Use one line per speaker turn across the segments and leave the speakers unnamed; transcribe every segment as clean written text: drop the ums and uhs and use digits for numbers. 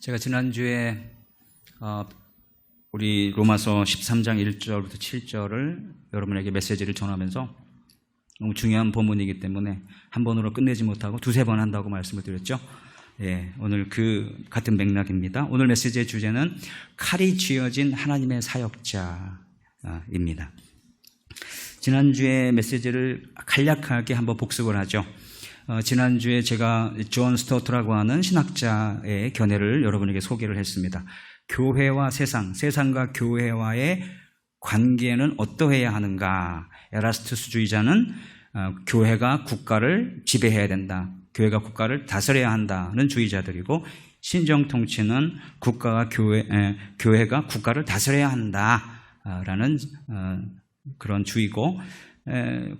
제가 지난주에 우리 로마서 13장 1절부터 7절을 여러분에게 메시지를 전하면서 너무 중요한 본문이기 때문에 한 번으로 끝내지 못하고 두세 번 한다고 말씀을 드렸죠. 예, 오늘 그 같은 맥락입니다. 오늘 메시지의 주제는 칼이 쥐어진 하나님의 사역자입니다. 지난주에 메시지를 간략하게 한번 복습을 하죠. 지난주에 제가 존 스토트라고 하는 신학자의 견해를 여러분에게 소개를 했습니다. 교회와 세상과 교회와의 관계는 어떠해야 하는가? 에라스투스주의자는 교회가 국가를 지배해야 된다. 교회가 국가를 다스려야 한다는 주의자들이고, 신정통치는 교회가 국가를 다스려야 한다라는 그런 주의고,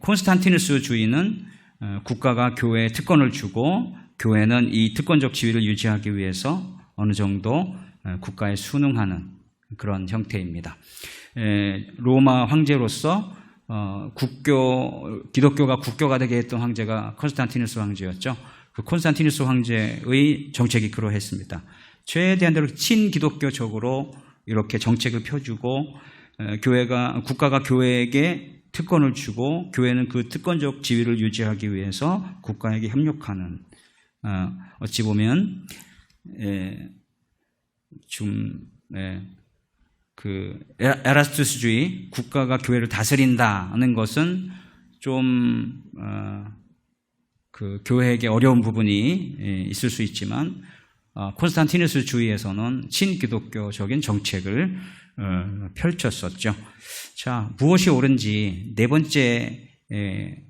콘스탄티누스 주의는 국가가 교회에 특권을 주고 교회는 이 특권적 지위를 유지하기 위해서 어느 정도 국가에 순응하는 그런 형태입니다. 로마 황제로서 기독교가 국교가 되게 했던 황제가 콘스탄티누스 황제였죠. 그 콘스탄티누스 황제의 정책이 그러했습니다. 최대한 대로 친기독교적으로 이렇게 정책을 펴주고, 국가가 교회에게 특권을 주고 교회는 그 특권적 지위를 유지하기 위해서 국가에게 협력하는, 어찌 보면 그 에라스투스주의, 국가가 교회를 다스린다는 것은 좀 그 교회에게 어려운 부분이 있을 수 있지만, 콘스탄티누스 주의에서는 친기독교적인 정책을 펼쳤었죠. 자, 무엇이 옳은지 네 번째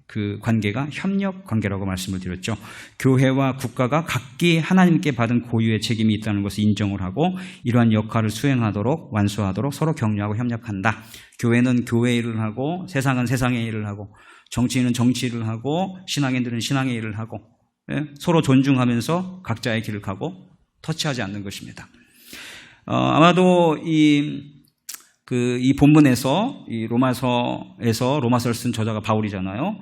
그 관계가 협력 관계라고 말씀을 드렸죠. 교회와 국가가 각기 하나님께 받은 고유의 책임이 있다는 것을 인정을 하고 이러한 역할을 수행하도록, 완수하도록 서로 격려하고 협력한다. 교회는 교회 일을 하고 세상은 세상의 일을 하고 정치인은 정치 일을 하고 신앙인들은 신앙의 일을 하고, 서로 존중하면서 각자의 길을 가고 터치하지 않는 것입니다. 아마도 이 본문에서, 이 로마서를 쓴 저자가 바울이잖아요.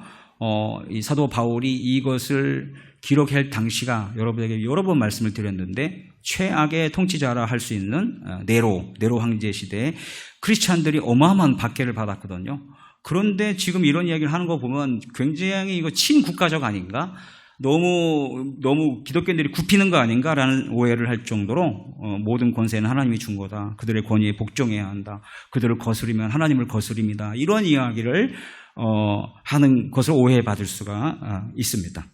이 사도 바울이 이것을 기록할 당시가 여러분에게 여러 번 말씀을 드렸는데, 최악의 통치자라 할 수 있는 네로 황제 시대에 크리스찬들이 어마어마한 박해를 받았거든요. 그런데 지금 이런 이야기를 하는 거 보면 굉장히 이거 친국가적 아닌가? 너무 기독교인들이 굽히는 거 아닌가라는 오해를 할 정도로 모든 권세는 하나님이 준 거다. 그들의 권위에 복종해야 한다. 그들을 거스르면 하나님을 거스립니다. 이런 이야기를 하는 것을 오해받을 수가 있습니다.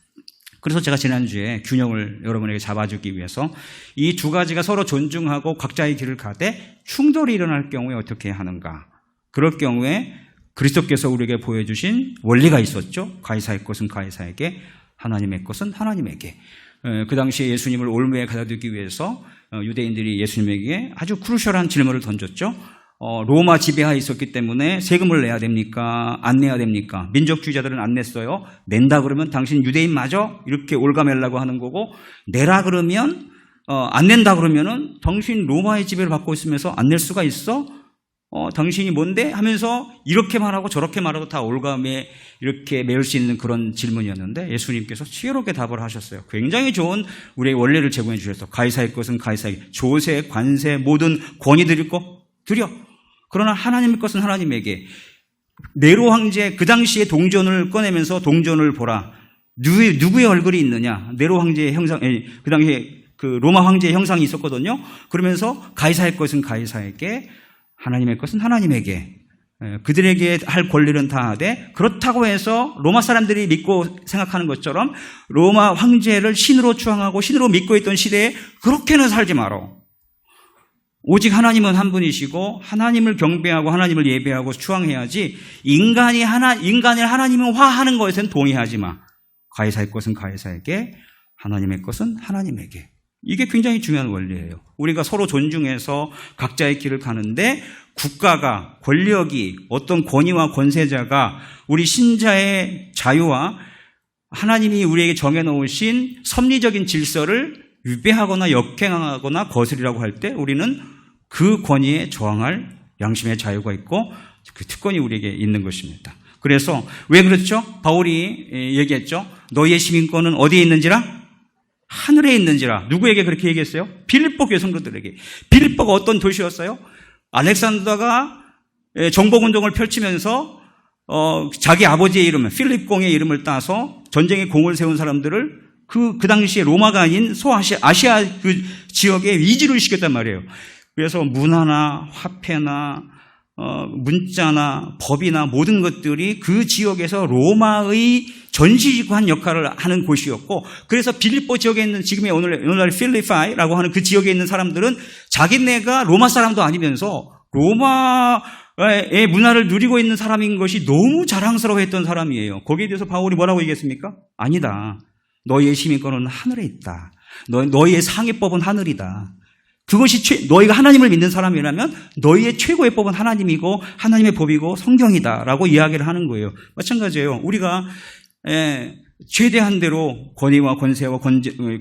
그래서 제가 지난주에 균형을 여러분에게 잡아주기 위해서 이 두 가지가 서로 존중하고 각자의 길을 가되 충돌이 일어날 경우에 어떻게 하는가. 그럴 경우에 그리스도께서 우리에게 보여주신 원리가 있었죠. 가이사의 것은 가이사에게, 하나님의 것은 하나님에게. 그 당시에 예수님을 올무에 가둬두기 위해서 유대인들이 예수님에게 아주 크루셜한 질문을 던졌죠. 로마 지배하에 있었기 때문에 세금을 내야 됩니까? 안 내야 됩니까? 민족주의자들은 안 냈어요. 낸다 그러면 당신 유대인 맞아? 이렇게 올가매려고 하는 거고, 내라 그러면 안 낸다 그러면은 당신 로마의 지배를 받고 있으면서 안 낼 수가 있어? 당신이 뭔데? 하면서 이렇게 말하고 저렇게 말하고 다 올가매 이렇게 매울 수 있는 그런 질문이었는데, 예수님께서 지혜롭게 답을 하셨어요. 굉장히 좋은 우리의 원리를 제공해 주셨어. 가이사의 것은 가이사에게, 조세, 관세, 모든 권위 드릴 거 드려. 그러나 하나님의 것은 하나님에게. 네로 황제 그 당시에 동전을 꺼내면서 동전을 보라. 누구의 얼굴이 있느냐? 네로 황제의 형상, 그 당시에 그 로마 황제의 형상이 있었거든요. 그러면서 가이사의 것은 가이사에게, 하나님의 것은 하나님에게. 그들에게 할 권리는 다 하되, 그렇다고 해서 로마 사람들이 믿고 생각하는 것처럼 로마 황제를 신으로 추앙하고 신으로 믿고 있던 시대에 그렇게는 살지 마라. 오직 하나님은 한 분이시고 하나님을 경배하고 하나님을 예배하고 추앙해야지, 인간을 하나님화하는 것에는 동의하지 마. 가이사의 것은 가이사에게, 하나님의 것은 하나님에게. 이게 굉장히 중요한 원리예요. 우리가 서로 존중해서 각자의 길을 가는데, 국가가, 권력이, 어떤 권위와 권세자가 우리 신자의 자유와 하나님이 우리에게 정해놓으신 섭리적인 질서를 위배하거나 역행하거나 거스리라고 할 때 우리는 그 권위에 저항할 양심의 자유가 있고 그 특권이 우리에게 있는 것입니다. 그래서 왜 그렇죠? 바울이 얘기했죠. 너희의 시민권은 어디에 있는지라? 하늘에 있는지라. 누구에게 그렇게 얘기했어요? 빌립보 교회 성도들에게. 빌립보가 어떤 도시였어요? 알렉산더가 정복운동을 펼치면서 자기 아버지의 이름, 필립 공의 이름을 따서 전쟁에 공을 세운 사람들을 그 당시에 로마가 아닌 아시아 그 지역에 이주를 시켰단 말이에요. 그래서 문화나 화폐나 문자나 법이나 모든 것들이 그 지역에서 로마의 전시관 역할을 하는 곳이었고, 그래서 빌립보 지역에 있는 지금의 오늘날 필리파이라고 하는 그 지역에 있는 사람들은 자기네가 로마 사람도 아니면서 로마의 문화를 누리고 있는 사람인 것이 너무 자랑스러워했던 사람이에요. 거기에 대해서 바울이 뭐라고 얘기했습니까? 아니다. 너희의 시민권은 하늘에 있다. 너희의 상위법은 하늘이다. 그것이 너희가 하나님을 믿는 사람이라면 너희의 최고의 법은 하나님이고 하나님의 법이고 성경이다라고 이야기를 하는 거예요. 마찬가지예요. 우리가 최대한 대로 권위와 권세와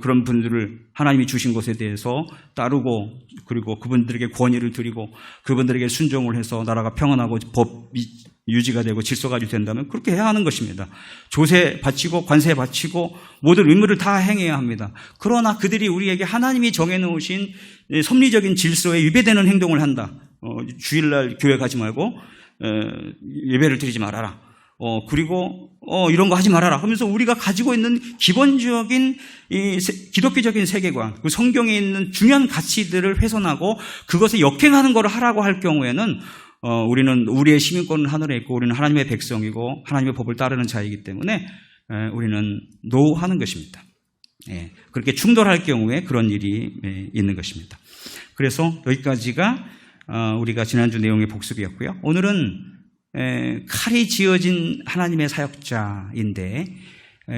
그런 분들을 하나님이 주신 것에 대해서 따르고, 그리고 그분들에게 권위를 드리고 그분들에게 순종을 해서 나라가 평안하고 법이 유지가 되고 질서가 유지된다면 그렇게 해야 하는 것입니다. 조세 바치고 관세 바치고 모든 의무를 다 행해야 합니다. 그러나 그들이 우리에게 하나님이 정해놓으신 섭리적인 질서에 위배되는 행동을 한다. 주일날 교회 가지 말고 예배를 드리지 말아라. 그리고 이런 거 하지 말아라 하면서 우리가 가지고 있는 기본적인 이 기독교적인 세계관, 그 성경에 있는 중요한 가치들을 훼손하고 그것에 역행하는 것을 하라고 할 경우에는 우리는 우리의 시민권은 하늘에 있고 우리는 하나님의 백성이고 하나님의 법을 따르는 자이기 때문에 우리는 노하는 것입니다. 그렇게 충돌할 경우에 그런 일이 있는 것입니다. 그래서 여기까지가 우리가 지난주 내용의 복습이었고요. 오늘은 칼이 지어진 하나님의 사역자인데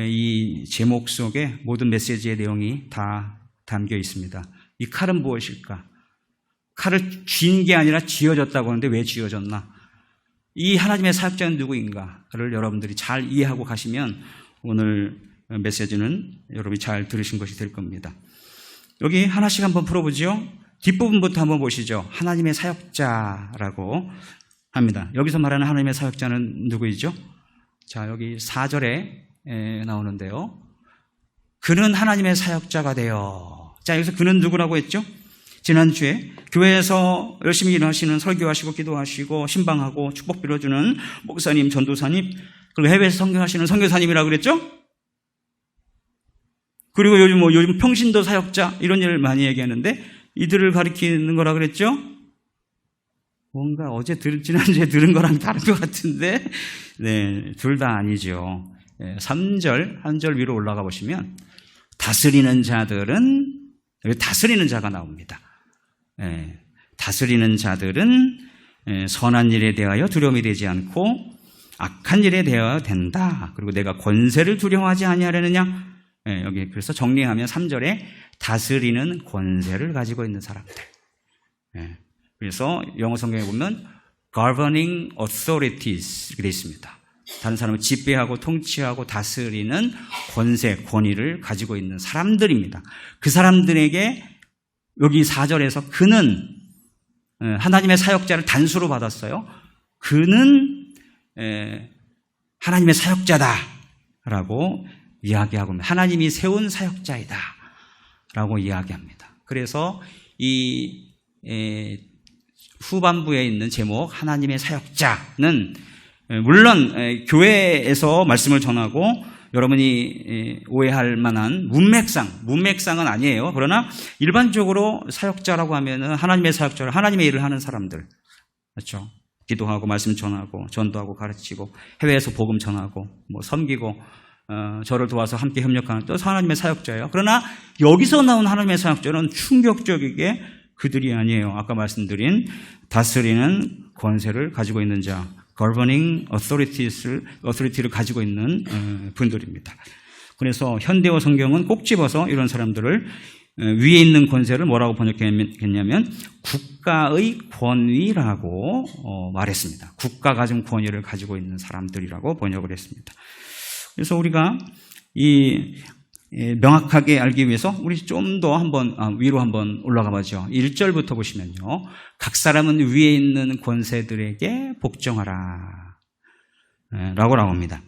이 제목 속에 모든 메시지의 내용이 다 담겨 있습니다. 이 칼은 무엇일까? 칼을 쥔 게 아니라 쥐어졌다고 하는데 왜 쥐어졌나? 이 하나님의 사역자는 누구인가를 여러분들이 잘 이해하고 가시면 오늘 메시지는 여러분이 잘 들으신 것이 될 겁니다. 여기 하나씩 한번 풀어보죠. 뒷부분부터 한번 보시죠. 하나님의 사역자라고 합니다. 여기서 말하는 하나님의 사역자는 누구이죠? 자, 여기 4절에 나오는데요. 그는 하나님의 사역자가 되어. 자, 여기서 그는 누구라고 했죠? 지난주에 교회에서 열심히 일하시는, 설교하시고 기도하시고 신방하고 축복 빌어주는 목사님, 전도사님, 그리고 해외에서 선교하시는 선교사님이라고 그랬죠? 그리고 요즘 평신도 사역자 이런 일을 많이 얘기하는데 이들을 가리키는 거라 그랬죠? 뭔가 지난주에 들은 거랑 다른 것 같은데, 둘 다 아니죠. 3절, 한 절 위로 올라가 보시면, 다스리는 자들은, 여기 다스리는 자가 나옵니다. 다스리는 자들은 선한 일에 대하여 두려움이 되지 않고, 악한 일에 대하여 된다. 그리고 내가 권세를 두려워하지 아니하려느냐? 여기 그래서 정리하면 3절에 다스리는 권세를 가지고 있는 사람들. 그래서 영어 성경에 보면 governing authorities 이렇게 되어 있습니다. 다른 사람을 지배하고 통치하고 다스리는 권세, 권위를 가지고 있는 사람들입니다. 그 사람들에게 여기 4절에서 그는 하나님의 사역자를 단수로 받았어요. 그는 하나님의 사역자다라고 이야기하고 하나님이 세운 사역자이다라고 이야기합니다. 그래서 이 후반부에 있는 제목 하나님의 사역자는 물론 교회에서 말씀을 전하고 여러분이 오해할 만한 문맥상은 아니에요. 그러나 일반적으로 사역자라고 하면 하나님의 사역자를 하나님의 일을 하는 사람들, 그렇죠? 기도하고 말씀 전하고 전도하고 가르치고 해외에서 복음 전하고 섬기고 저를 도와서 함께 협력하는 또 하나님의 사역자예요. 그러나 여기서 나온 하나님의 사역자는 충격적이게 그들이 아니에요. 아까 말씀드린 다스리는 권세를 가지고 있는 자, governing authority를 가지고 있는 분들입니다. 그래서 현대어 성경은 꼭 집어서 이런 사람들을 위에 있는 권세를 뭐라고 번역했냐면 국가의 권위라고 말했습니다. 국가가 가진 권위를 가지고 있는 사람들이라고 번역을 했습니다. 그래서 우리가 명확하게 알기 위해서 우리 좀 더 위로 한번 올라가 보죠. 1절부터 보시면요. 각 사람은 위에 있는 권세들에게 복종하라 라고 나옵니다.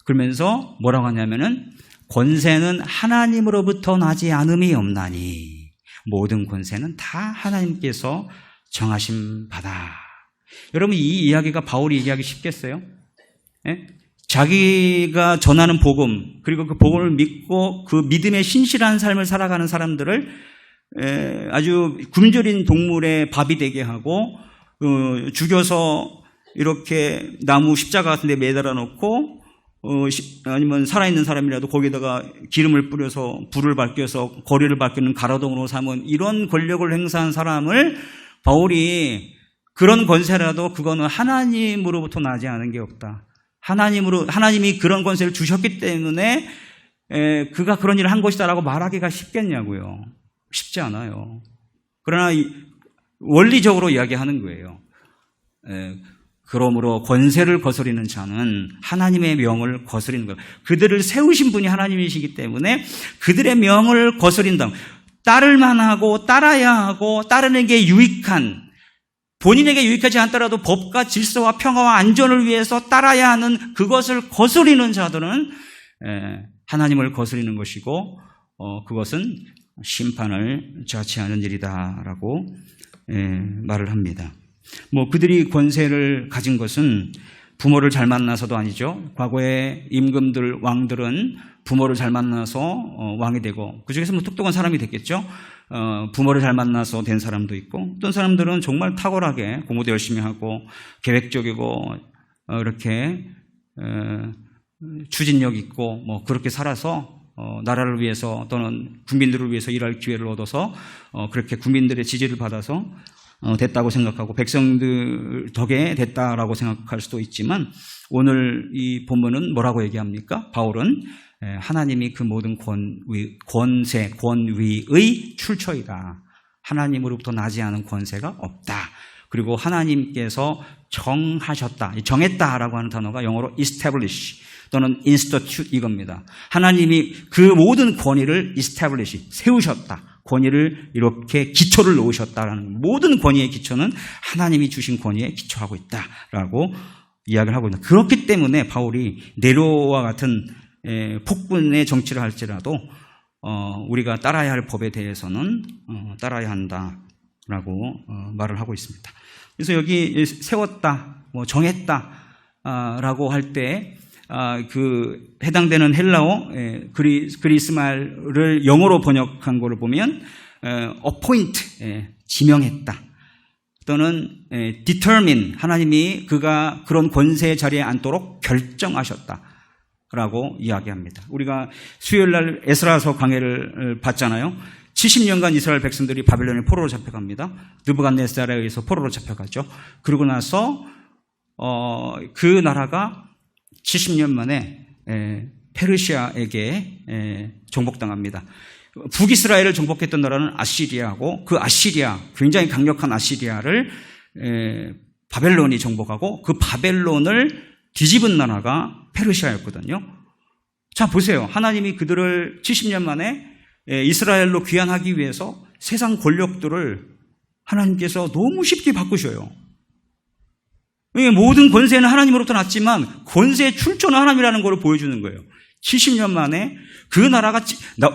그러면서 뭐라고 하냐면은 권세는 하나님으로부터 나지 않음이 없나니 모든 권세는 다 하나님께서 정하신 바다. 여러분, 이 이야기가 바울이 얘기하기 쉽겠어요? 예? 자기가 전하는 복음, 그리고 그 복음을 믿고 그 믿음에 신실한 삶을 살아가는 사람들을 아주 굶주린 동물의 밥이 되게 하고 죽여서 이렇게 나무 십자가 같은 데 매달아 놓고 아니면 살아있는 사람이라도 거기다가 기름을 뿌려서 불을 밝혀서 거리를 밝히는 가로등으로 삼은 이런 권력을 행사한 사람을 바울이 그런 권세라도 그거는 하나님으로부터 나지 않은 게 없다. 하나님이 그런 권세를 주셨기 때문에 그가 그런 일을 한 것이다라고 말하기가 쉽겠냐고요. 쉽지 않아요. 그러나 원리적으로 이야기하는 거예요. 그러므로 권세를 거스리는 자는 하나님의 명을 거스리는 거예요. 그들을 세우신 분이 하나님이시기 때문에 그들의 명을 거스린다. 따를만 하고 따라야 하고 따르는 게 유익한, 본인에게 유익하지 않더라도 법과 질서와 평화와 안전을 위해서 따라야 하는 그것을 거스리는 자들은 하나님을 거스리는 것이고 그것은 심판을 자치하는 일이다라고 말을 합니다. 그들이 권세를 가진 것은 부모를 잘 만나서도 아니죠. 과거에 임금들, 왕들은 부모를 잘 만나서 왕이 되고 그중에서 똑똑한 사람이 됐겠죠. 부모를 잘 만나서 된 사람도 있고 어떤 사람들은 정말 탁월하게 공부도 열심히 하고 계획적이고 이렇게 추진력 있고 그렇게 살아서 나라를 위해서 또는 국민들을 위해서 일할 기회를 얻어서 그렇게 국민들의 지지를 받아서 됐다고 생각하고 백성들 덕에 됐다라고 생각할 수도 있지만 오늘 이 본문은 뭐라고 얘기합니까? 바울은 하나님이 그 모든 권세, 권위의 출처이다. 하나님으로부터 나지 않은 권세가 없다. 그리고 하나님께서 정하셨다. 정했다라고 하는 단어가 영어로 establish 또는 institute 이겁니다. 하나님이 그 모든 권위를 establish, 세우셨다. 권위를 이렇게 기초를 놓으셨다라는 모든 권위의 기초는 하나님이 주신 권위에 기초하고 있다라고 이야기를 하고 있다. 그렇기 때문에 바울이 네로와 같은 폭군의 정치를 할지라도 우리가 따라야 할 법에 대해서는 따라야 한다라고 말을 하고 있습니다. 그래서 여기 세웠다, 정했다라고 할 때 그 해당되는 헬라어 그리스 말을 영어로 번역한 거를 보면 appoint, 지명했다 또는 determine, 하나님이 그가 그런 권세의 자리에 앉도록 결정하셨다 라고 이야기합니다. 우리가 수요일 날 에스라서 강해를 봤잖아요. 70년간 이스라엘 백성들이 바벨론의 포로로 잡혀갑니다. 느부갓네살에 의해서 포로로 잡혀가죠. 그러고 나서 그 나라가 70년 만에 페르시아에게 정복당합니다. 북이스라엘을 정복했던 나라는 아시리아고 그 아시리아, 굉장히 강력한 아시리아를 바벨론이 정복하고 그 바벨론을 뒤집은 나라가 페르시아였거든요. 자, 보세요. 하나님이 그들을 70년 만에 이스라엘로 귀환하기 위해서 세상 권력들을 하나님께서 너무 쉽게 바꾸셔요. 모든 권세는 하나님으로부터 났지만 권세의 출처는 하나님이라는 걸 보여주는 거예요. 70년 만에 그 나라가,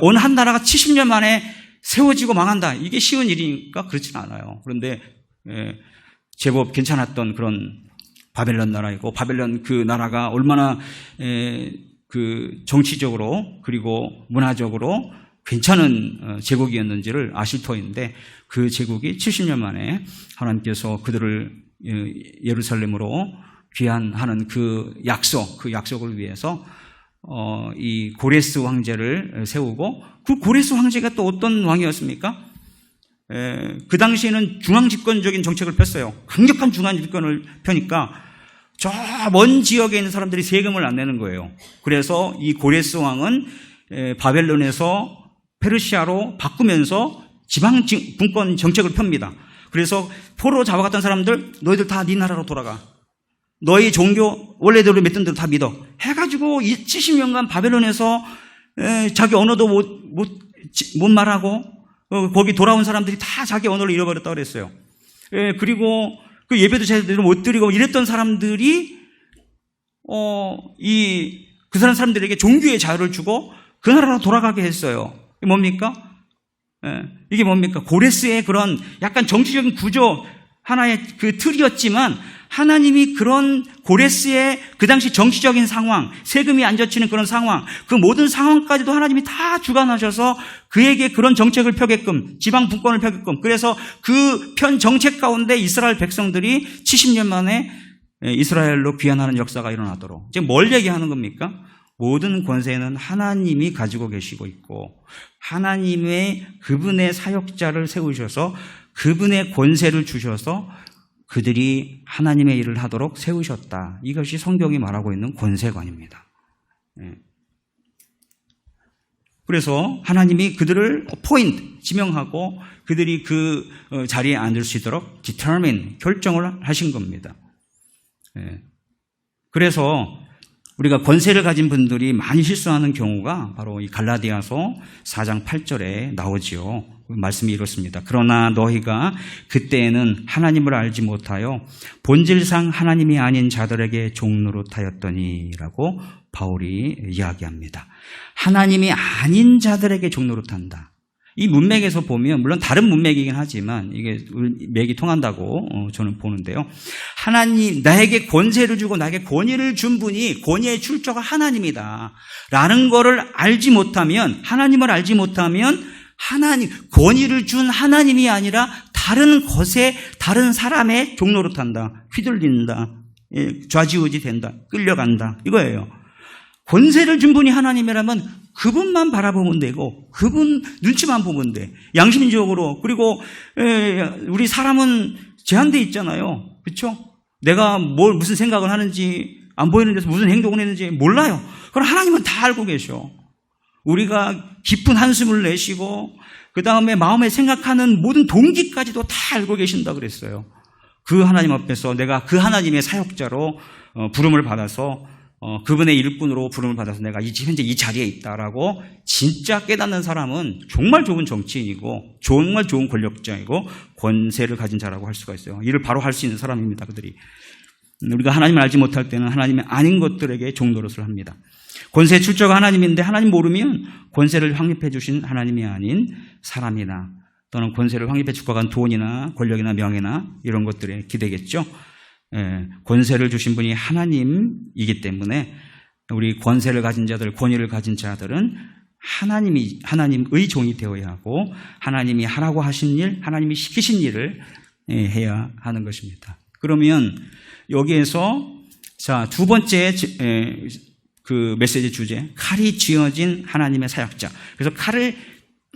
어느 한 나라가 70년 만에 세워지고 망한다. 이게 쉬운 일이니까 그렇진 않아요. 그런데 제법 괜찮았던 그런 바벨론 나라이고, 바벨론 그 나라가 얼마나 그 정치적으로 그리고 문화적으로 괜찮은 제국이었는지를 아실 터인데 그 제국이 70년 만에 하나님께서 그들을 예루살렘으로 귀환하는 그 약속을 위해서 이 고레스 황제를 세우고, 그 고레스 황제가 또 어떤 왕이었습니까? 그 당시에는 중앙집권적인 정책을 폈어요. 강력한 중앙집권을 펴니까 저 먼 지역에 있는 사람들이 세금을 안 내는 거예요. 그래서 이 고레스 왕은 바벨론에서 페르시아로 바꾸면서 지방 분권 정책을 펴니다. 그래서 포로로 잡아갔던 사람들, 너희들 다 네 나라로 돌아가. 너희 종교 원래대로 맺던 대로 다 믿어. 해가지고 70년간 바벨론에서 자기 언어도 못 말하고 거기 돌아온 사람들이 다 자기 언어를 잃어버렸다고 그랬어요. 그리고 그 예배도 제대로 못 드리고 이랬던 사람들이 그 사람들에게 종교의 자유를 주고 그 나라로 돌아가게 했어요. 이게 뭡니까? 이게 뭡니까? 고레스의 그런 약간 정치적인 구조 하나의 그 틀이었지만 하나님이 그런 고레스의 그 당시 정치적인 상황, 세금이 안 젖히는 그런 상황, 그 모든 상황까지도 하나님이 다 주관하셔서 그에게 그런 정책을 펴게끔, 지방 분권을 펴게끔, 그래서 그 편 정책 가운데 이스라엘 백성들이 70년 만에 이스라엘로 귀환하는 역사가 일어나도록. 지금 뭘 얘기하는 겁니까? 모든 권세는 하나님이 가지고 계시고 있고 하나님의 그분의 사역자를 세우셔서 그분의 권세를 주셔서 그들이 하나님의 일을 하도록 세우셨다. 이것이 성경이 말하고 있는 권세관입니다. 그래서 하나님이 그들을 지명하고 그들이 그 자리에 앉을 수 있도록 결정을 하신 겁니다. 그래서 우리가 권세를 가진 분들이 많이 실수하는 경우가 바로 이 갈라디아서 4장 8절에 나오지요. 말씀이 이렇습니다. 그러나 너희가 그때에는 하나님을 알지 못하여 본질상 하나님이 아닌 자들에게 종노릇하였더니 라고 바울이 이야기합니다. 하나님이 아닌 자들에게 종노릇한다. 이 문맥에서 보면 물론 다른 문맥이긴 하지만 이게 맥이 통한다고 저는 보는데요. 하나님 나에게 권세를 주고 나에게 권위를 준 분이 권위의 출처가 하나님이다 라는 거를 알지 못하면 하나님을 알지 못하면 하나님 권위를 준 하나님이 아니라 다른 것에 다른 사람의 종노릇한다. 휘둘린다. 좌지우지 된다. 끌려간다. 이거예요. 권세를 준 분이 하나님이라면 그분만 바라보면 되고 그분 눈치만 보면 돼. 양심적으로. 그리고 우리 사람은 제한돼 있잖아요. 그렇죠? 내가 무슨 생각을 하는지 안 보이는 데서 무슨 행동을 했는지 몰라요. 그럼 하나님은 다 알고 계셔. 우리가 깊은 한숨을 내쉬고 그 다음에 마음에 생각하는 모든 동기까지도 다 알고 계신다 그랬어요. 그 하나님 앞에서 내가 그 하나님의 사역자로 부름을 받아서 그분의 일꾼으로 부름을 받아서 내가 현재 이 자리에 있다라고 진짜 깨닫는 사람은 정말 좋은 정치인이고 정말 좋은 권력자이고 권세를 가진 자라고 할 수가 있어요. 일을 바로 할 수 있는 사람입니다. 그들이. 우리가 하나님을 알지 못할 때는 하나님이 아닌 것들에게 종노릇을 합니다. 권세의 출처가 하나님인데 하나님 모르면 권세를 확립해 주신 하나님이 아닌 사람이나 또는 권세를 확립해 주고 간 돈이나 권력이나 명예나 이런 것들에 기대겠죠. 권세를 주신 분이 하나님이기 때문에 우리 권세를 가진 자들, 권위를 가진 자들은 하나님의 종이 되어야 하고 하나님이 하라고 하신 일, 하나님이 시키신 일을 해야 하는 것입니다. 그러면 여기에서 자, 두 번째 그 메시지 주제, 칼이 쥐어진 하나님의 사역자. 그래서 칼을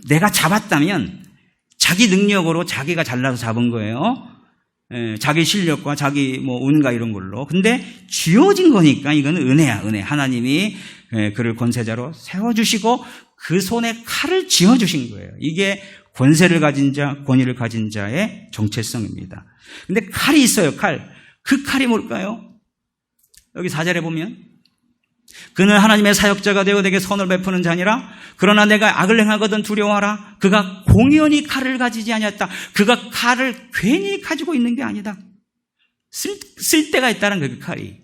내가 잡았다면 자기 능력으로 자기가 잘라서 잡은 거예요. 자기 실력과 자기 운과 이런 걸로. 근데 쥐어진 거니까 이거는 은혜야, 은혜. 하나님이 그를 권세자로 세워주시고 그 손에 칼을 쥐어주신 거예요. 이게 권세를 가진 자, 권위를 가진 자의 정체성입니다. 근데 칼이 있어요, 칼. 그 칼이 뭘까요? 여기 4절에 보면 그는 하나님의 사역자가 되어 내게 선을 베푸는 자니라. 그러나 내가 악을 행하거든 두려워하라. 그가 공연히 칼을 가지지 아니었다. 그가 칼을 괜히 가지고 있는 게 아니다. 쓸 때가 있다는 그 칼이.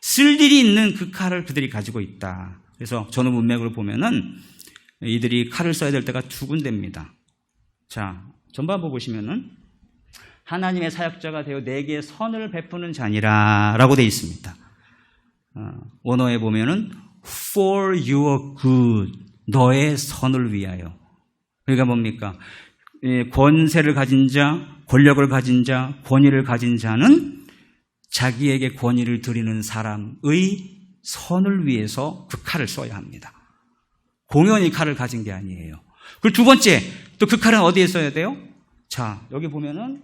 쓸 일이 있는 그 칼을 그들이 가지고 있다. 그래서 전후 문맥으로 보면은 이들이 칼을 써야 될 때가 두 군데입니다. 자, 전반부 보시면은 하나님의 사역자가 되어 내게 선을 베푸는 자니라 라고 되어 있습니다. 원어에 보면은 for your good, 너의 선을 위하여. 그러니까 뭡니까? 권세를 가진 자, 권력을 가진 자, 권위를 가진 자는 자기에게 권위를 드리는 사람의 선을 위해서 그 칼을 써야 합니다. 공연히 칼을 가진 게 아니에요. 그리고 두 번째, 또 그 칼은 어디에 써야 돼요? 자, 여기 보면은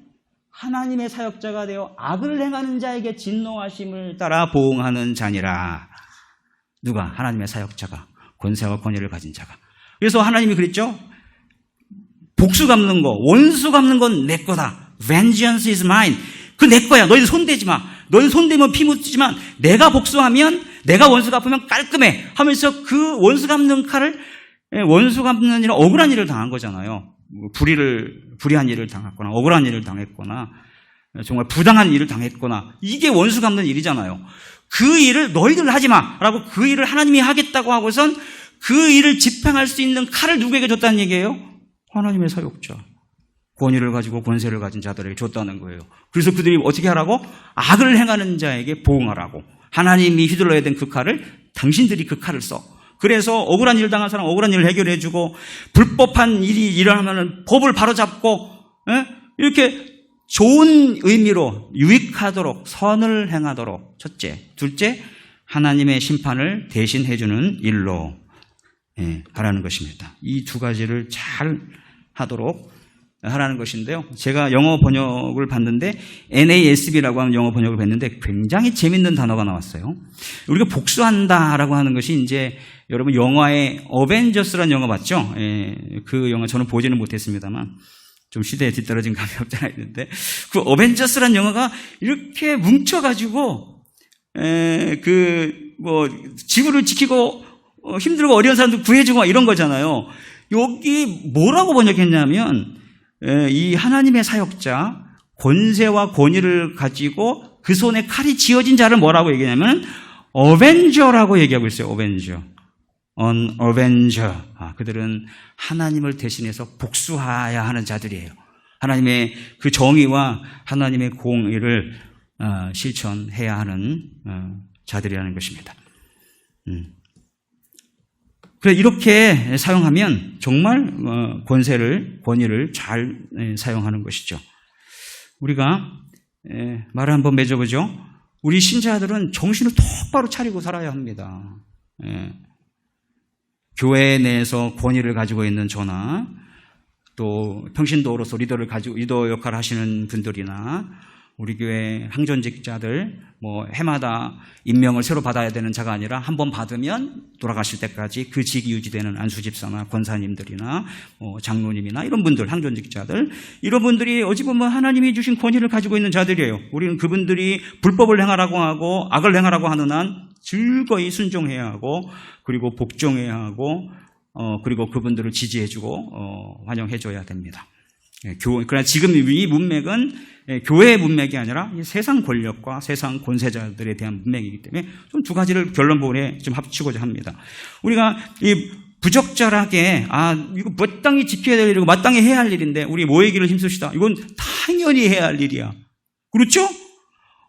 하나님의 사역자가 되어 악을 행하는 자에게 진노하심을 따라 보응하는 자니라. 누가? 하나님의 사역자가, 권세와 권위를 가진 자가. 그래서 하나님이 그랬죠? 복수 갚는 거, 원수 갚는 건 내 거다. Vengeance is mine. 그 내 거야. 너희들 손대지 마. 너희들 손대면 피 묻지만 내가 복수하면, 내가 원수 갚으면 깔끔해 하면서 그 원수 갚는 칼을, 원수 갚는 일은 억울한 일을 당한 거잖아요. 불의한 일을 당했거나 억울한 일을 당했거나 정말 부당한 일을 당했거나 이게 원수 갚는 일이잖아요. 그 일을 너희들 하지 마라고 그 일을 하나님이 하겠다고 하고선 그 일을 집행할 수 있는 칼을 누구에게 줬다는 얘기예요? 하나님의 사역자. 권위를 가지고 권세를 가진 자들에게 줬다는 거예요. 그래서 그들이 어떻게 하라고? 악을 행하는 자에게 보응하라고. 하나님이 휘둘러야 된 그 칼을 당신들이 그 칼을 써. 그래서 억울한 일 당한 사람 억울한 일을 해결해주고, 불법한 일이 일어나면 법을 바로잡고, 이렇게 좋은 의미로 유익하도록 선을 행하도록, 첫째. 둘째, 하나님의 심판을 대신해주는 일로 하라는 것입니다. 이 두 가지를 잘 하도록 하라는 것인데요. 제가 영어 번역을 봤는데 NASB라고 하는 영어 번역을 봤는데 굉장히 재밌는 단어가 나왔어요. 우리가 복수한다라고 하는 것이 이제 여러분 영화의 어벤져스라는 영화 봤죠? 그 영화 저는 보지는 못했습니다만 좀 시대에 뒤떨어진 감이 없지 않아 있는데, 그 어벤져스라는 영화가 이렇게 뭉쳐가지고 지구를 지키고 힘들고 어려운 사람들 구해주고 이런 거잖아요. 여기 뭐라고 번역했냐면 이 하나님의 사역자, 권세와 권위를 가지고 그 손에 칼이 쥐어진 자를 뭐라고 얘기하냐면 어벤저라고 얘기하고 있어요. 어벤저. An avenger. 그들은 하나님을 대신해서 복수해야 하는 자들이에요. 하나님의 그 정의와 하나님의 공의를 실천해야 하는 자들이라는 것입니다. 그래, 이렇게 사용하면 정말 권위를 잘 사용하는 것이죠. 우리가 말을 한번 맺어보죠. 우리 신자들은 정신을 똑바로 차리고 살아야 합니다. 교회 내에서 권위를 가지고 있는 저나 또 평신도로서 리더 역할을 하시는 분들이나 우리 교회 항전직자들 해마다 임명을 새로 받아야 되는 자가 아니라 한 번 받으면 돌아가실 때까지 그 직이 유지되는 안수집사나 권사님들이나 장로님이나 이런 분들, 항전직자들, 이런 분들이 어찌 보면 하나님이 주신 권위를 가지고 있는 자들이에요. 우리는 그분들이 불법을 행하라고 하고 악을 행하라고 하는 한 즐거이 순종해야 하고, 그리고 복종해야 하고, 그리고 그분들을 지지해주고 환영해줘야 됩니다. 그러나 지금 이 문맥은 교회의 문맥이 아니라 세상 권력과 세상 권세자들에 대한 문맥이기 때문에 좀 두 가지를 결론부분에 좀 합치고자 합니다. 우리가 이 부적절하게 이거 마땅히 지켜야 될 일이고 마땅히 해야 할 일인데 우리 모이기를 힘쓰시다. 이건 당연히 해야 할 일이야. 그렇죠?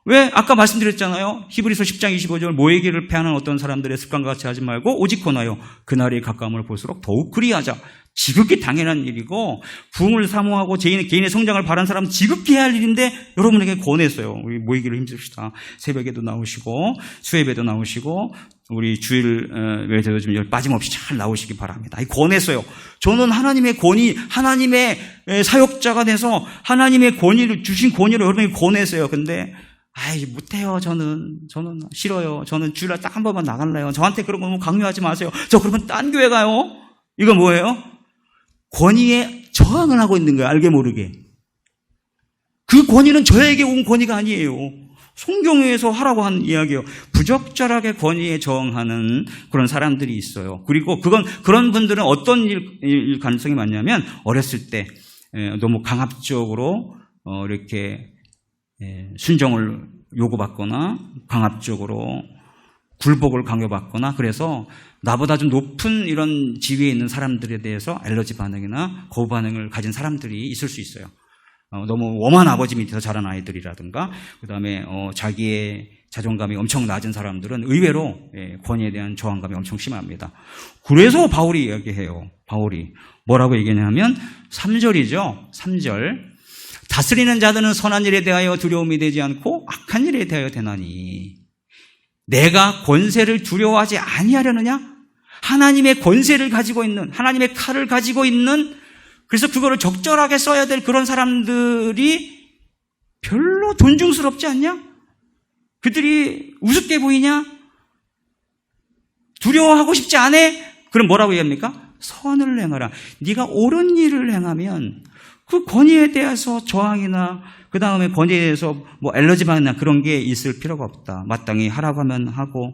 왜? 아까 말씀드렸잖아요. 히브리서 10장 25절 모이기를 패하는 어떤 사람들의 습관과 같이 하지 말고 오직 권하여 그날의 가까움을 볼수록 더욱 그리하자. 지극히 당연한 일이고 부흥을 사모하고 개인의 성장을 바라는 사람은 지극히 해야 할 일인데 여러분에게 권했어요. 우리 모이기를 힘쓰시다. 새벽에도 나오시고 수요예배도 나오시고 우리 주일 외에도 좀 빠짐없이 잘 나오시기 바랍니다. 권했어요. 저는 하나님의 권위, 하나님의 사역자가 돼서 하나님의 권위를 주신 권위를 여러분에게 권했어요. 근데 못해요. 저는 싫어요. 저는 주일날 딱 한 번만 나갈래요. 저한테 그런 거 강요하지 마세요. 저 그러면 딴 교회 가요. 이거 뭐예요? 권위에 저항을 하고 있는 거예요. 알게 모르게. 그 권위는 저에게 온 권위가 아니에요. 성경에서 하라고 한 이야기예요. 부적절하게 권위에 저항하는 그런 사람들이 있어요. 그리고 그런 분들은 어떤 일 가능성이 많냐면 어렸을 때 너무 강압적으로 이렇게 순종을 요구받거나 강압적으로 굴복을 강요받거나, 그래서 나보다 좀 높은 이런 지위에 있는 사람들에 대해서 알러지 반응이나 거부 반응을 가진 사람들이 있을 수 있어요. 너무 엄한 아버지 밑에서 자란 아이들이라든가, 그 다음에 자기의 자존감이 엄청 낮은 사람들은 의외로 권위에 대한 저항감이 엄청 심합니다. 그래서 바울이 이야기해요. 바울이 뭐라고 얘기하냐면 3절이죠. 3절. 다스리는 자들은 선한 일에 대하여 두려움이 되지 않고 악한 일에 대하여 되나니 내가 권세를 두려워하지 아니하려느냐? 하나님의 권세를 가지고 있는, 하나님의 칼을 가지고 있는, 그래서 그거를 적절하게 써야 될 그런 사람들이 별로 존중스럽지 않냐? 그들이 우습게 보이냐? 두려워하고 싶지 않아? 그럼 뭐라고 얘기합니까? 선을 행하라. 네가 옳은 일을 행하면 그 권위에 대해서 저항이나 그 다음에 권위에 대해서 알러지 반응이나 그런 게 있을 필요가 없다. 마땅히 하라고 하면 하고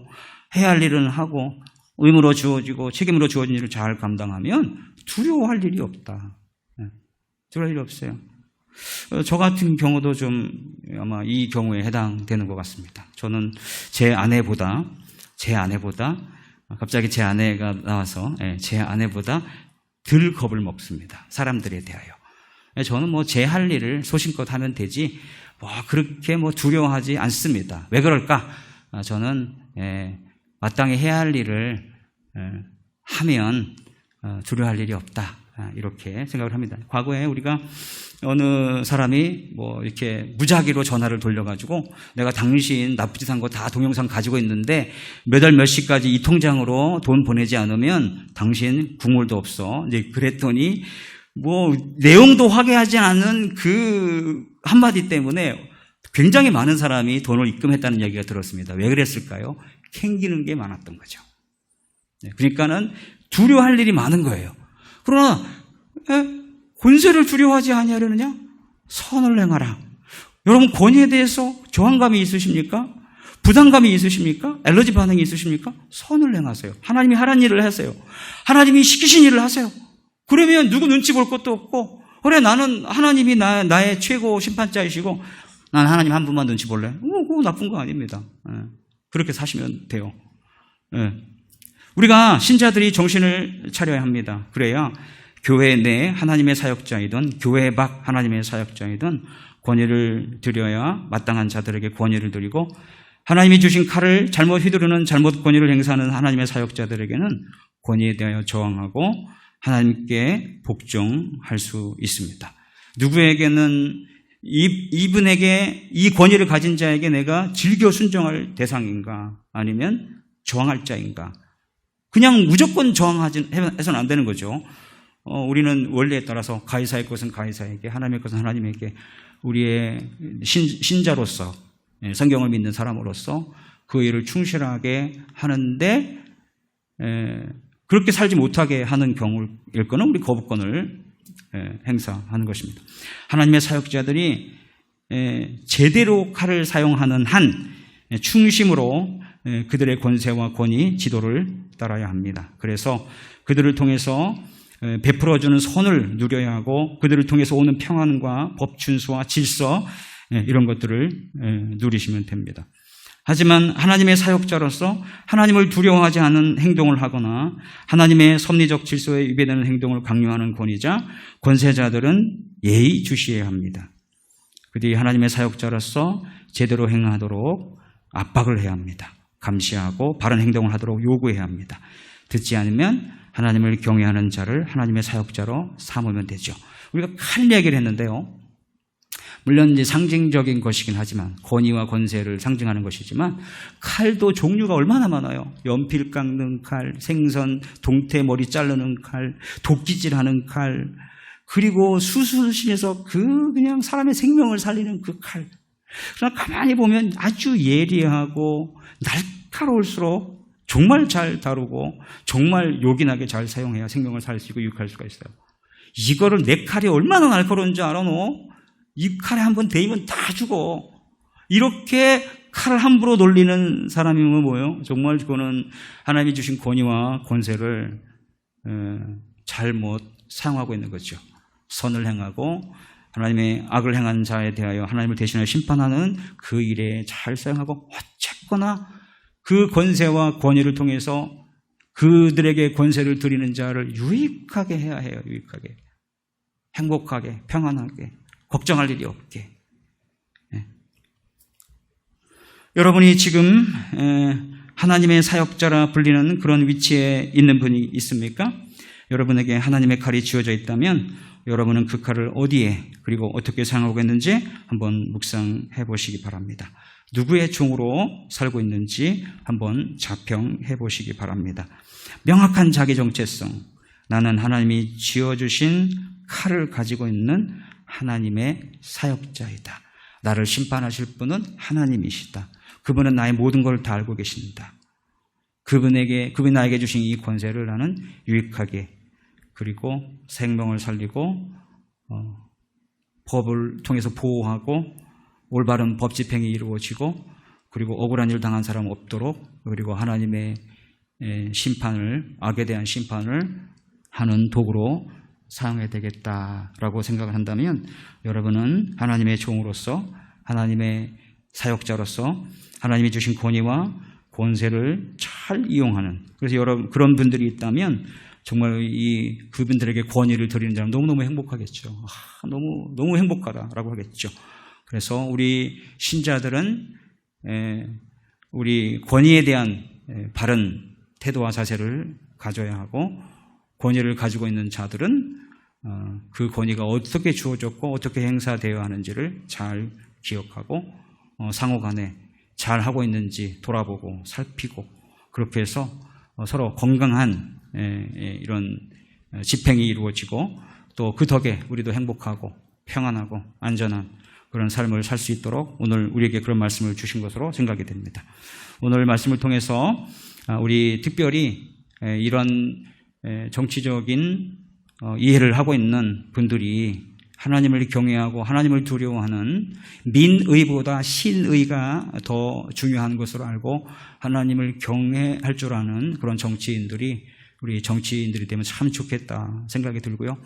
해야 할 일은 하고 의무로 주어지고 책임으로 주어진 일을 잘 감당하면 두려워할 일이 없다. 두려워할 일이 없어요. 저 같은 경우도 좀 아마 이 경우에 해당되는 것 같습니다. 저는 제 아내보다 갑자기 제 아내가 나와서 제 아내보다 덜 겁을 먹습니다. 사람들에 대하여. 저는 뭐 제 할 일을 소신껏 하면 되지 그렇게 두려워하지 않습니다. 왜 그럴까? 저는 마땅히 해야 할 일을 하면 두려워할 일이 없다. 이렇게 생각을 합니다. 과거에 우리가 어느 사람이 이렇게 무작위로 전화를 돌려가지고 내가 당신 나쁜 짓 한 거 다 동영상 가지고 있는데 몇 월 몇 시까지 이 통장으로 돈 보내지 않으면 당신 국물도 없어. 이제 그랬더니 내용도 확인하지 않은 그 한마디 때문에 굉장히 많은 사람이 돈을 입금했다는 얘기가 들었습니다. 왜 그랬을까요? 캥기는 게 많았던 거죠. 그러니까는 두려워할 일이 많은 거예요. 그러나 권세를 두려워하지 아니하려느냐? 선을 행하라. 여러분 권위에 대해서 저항감이 있으십니까? 부담감이 있으십니까? 알러지 반응이 있으십니까? 선을 행하세요. 하나님이 하라는 일을 하세요. 하나님이 시키신 일을 하세요. 그러면 누구 눈치 볼 것도 없고 그래 나는 하나님이 나의 최고 심판자이시고 난 하나님 한 분만 눈치 볼래? 그거 나쁜 거 아닙니다. 그렇게 사시면 돼요. 우리가 신자들이 정신을 차려야 합니다. 그래야 교회 내 하나님의 사역자이든 교회 밖 하나님의 사역자이든 권위를 드려야 마땅한 자들에게 권위를 드리고 하나님이 주신 칼을 잘못 휘두르는 잘못 권위를 행사하는 하나님의 사역자들에게는 권위에 대하여 저항하고 하나님께 복종할 수 있습니다. 누구에게는 이분에게 이 권위를 가진 자에게 내가 즐겨 순종할 대상인가 아니면 저항할 자인가 그냥 무조건 저항해서는 안 되는 거죠. 우리는 원리에 따라서 가이사의 것은 가이사에게 하나님의 것은 하나님에게 우리의 신자로서 성경을 믿는 사람으로서 그 일을 충실하게 하는데 그렇게 살지 못하게 하는 경우일 거는 우리 거부권을 행사하는 것입니다. 하나님의 사역자들이 제대로 칼을 사용하는 한 충심으로 그들의 권세와 권위, 지도를 따라야 합니다. 그래서 그들을 통해서 베풀어주는 선을 누려야 하고 그들을 통해서 오는 평안과 법 준수와 질서 이런 것들을 누리시면 됩니다. 하지만 하나님의 사역자로서 하나님을 두려워하지 않은 행동을 하거나 하나님의 섭리적 질서에 위배되는 행동을 강요하는 권위자, 권세자들은 예의주시해야 합니다. 그들이 하나님의 사역자로서 제대로 행하도록 압박을 해야 합니다. 감시하고 바른 행동을 하도록 요구해야 합니다. 듣지 않으면 하나님을 경외하는 자를 하나님의 사역자로 삼으면 되죠. 우리가 칼 얘기를 했는데요. 물론 이제 상징적인 것이긴 하지만 권위와 권세를 상징하는 것이지만 칼도 종류가 얼마나 많아요. 연필 깎는 칼, 생선, 동태 머리 자르는 칼, 도끼질하는 칼, 그리고 수술실에서 그냥 사람의 생명을 살리는 그 칼. 그러나 가만히 보면 아주 예리하고 날카로울수록 정말 잘 다루고 정말 요긴하게 잘 사용해야 생명을 살릴 수 있고 유익할 수가 있어요. 이거를 내 칼이 얼마나 날카로운 줄 알아 너? 이 칼에 한번 대이면 다 죽어. 이렇게 칼을 함부로 돌리는 사람이면 뭐예요? 정말 그거는 하나님이 주신 권위와 권세를 잘못 사용하고 있는 거죠. 선을 행하고 하나님의 악을 행한 자에 대하여 하나님을 대신하여 심판하는 그 일에 잘 사용하고 어쨌거나 그 권세와 권위를 통해서 그들에게 권세를 드리는 자를 유익하게 해야 해요. 유익하게. 행복하게, 평안하게. 걱정할 일이 없게. 여러분이 지금 하나님의 사역자라 불리는 그런 위치에 있는 분이 있습니까? 여러분에게 하나님의 칼이 쥐어져 있다면 여러분은 그 칼을 어디에 그리고 어떻게 사용하고 있는지 한번 묵상해 보시기 바랍니다. 누구의 종으로 살고 있는지 한번 자평해 보시기 바랍니다. 명확한 자기 정체성. 나는 하나님이 쥐어주신 칼을 가지고 있는 하나님의 사역자이다. 나를 심판하실 분은 하나님이시다. 그분은 나의 모든 걸 다 알고 계신다. 그분이 나에게 주신 이 권세를 나는 유익하게 그리고 생명을 살리고 법을 통해서 보호하고 올바른 법 집행이 이루어지고 그리고 억울한 일 당한 사람 없도록 그리고 하나님의 심판을 악에 대한 심판을 하는 도구로 사용해야 되겠다라고 생각을 한다면 여러분은 하나님의 종으로서 하나님의 사역자로서 하나님이 주신 권위와 권세를 잘 잘 이용하는, 그래서 여러분 그런 분들이 있다면 정말 그분들에게 권위를 드리는 사람 너무너무 행복하겠죠. 너무 행복하다라고 하겠죠. 그래서 우리 신자들은 우리 권위에 대한 바른 태도와 자세를 가져야 하고, 권위를 가지고 있는 자들은 그 권위가 어떻게 주어졌고 어떻게 행사되어야 하는지를 잘 기억하고 상호 간에 잘 하고 있는지 돌아보고 살피고, 그렇게 해서 서로 건강한 이런 집행이 이루어지고, 또 그 덕에 우리도 행복하고 평안하고 안전한 그런 삶을 살 수 있도록 오늘 우리에게 그런 말씀을 주신 것으로 생각이 됩니다. 오늘 말씀을 통해서 우리 특별히 이런 정치적인 이해를 하고 있는 분들이 하나님을 경외하고 하나님을 두려워하는 민의보다 신의가 더 중요한 것으로 알고 하나님을 경외할 줄 아는 그런 정치인들이 우리 정치인들이 되면 참 좋겠다 생각이 들고요.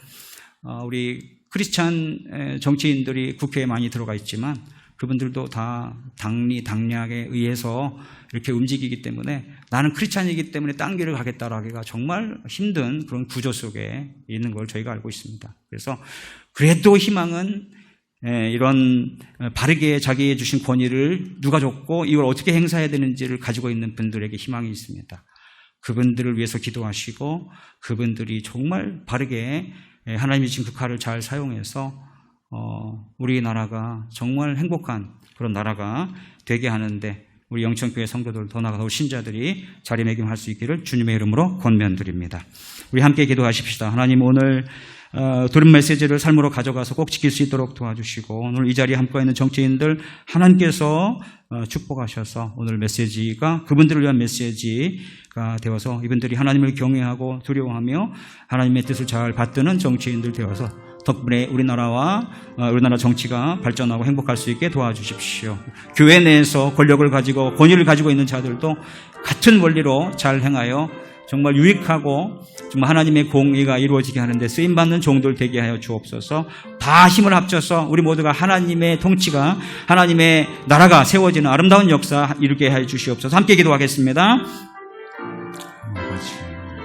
우리 크리스찬 정치인들이 국회에 많이 들어가 있지만 그분들도 다 당리당략에 의해서 이렇게 움직이기 때문에 나는 크리스찬이기 때문에 딴 길을 가겠다라고 하기가 정말 힘든 그런 구조 속에 있는 걸 저희가 알고 있습니다. 그래서 그래도 희망은 이런 바르게 자기의 주신 권위를 누가 줬고 이걸 어떻게 행사해야 되는지를 가지고 있는 분들에게 희망이 있습니다. 그분들을 위해서 기도하시고 그분들이 정말 바르게 하나님이 주신 그 칼을 잘 사용해서 우리나라가 정말 행복한 그런 나라가 되게 하는데 우리 영천교회 성도들, 더 나아가서 신자들이 자리매김할 수 있기를 주님의 이름으로 권면드립니다. 우리 함께 기도하십시다. 하나님, 오늘 들은 메시지를 삶으로 가져가서 꼭 지킬 수 있도록 도와주시고, 오늘 이 자리에 함께 있는 정치인들 하나님께서 축복하셔서 오늘 메시지가 그분들을 위한 메시지가 되어서 이분들이 하나님을 경외하고 두려워하며 하나님의 뜻을 잘 받드는 정치인들 되어서 덕분에 우리나라 정치가 발전하고 행복할 수 있게 도와주십시오. 교회 내에서 권력을 가지고 권위를 가지고 있는 자들도 같은 원리로 잘 행하여 정말 유익하고 정말 하나님의 공의가 이루어지게 하는데 쓰임받는 종들 되게 하여 주옵소서. 다 힘을 합쳐서 우리 모두가 하나님의 통치가, 하나님의 나라가 세워지는 아름다운 역사 이루게 하여 주시옵소서. 함께 기도하겠습니다.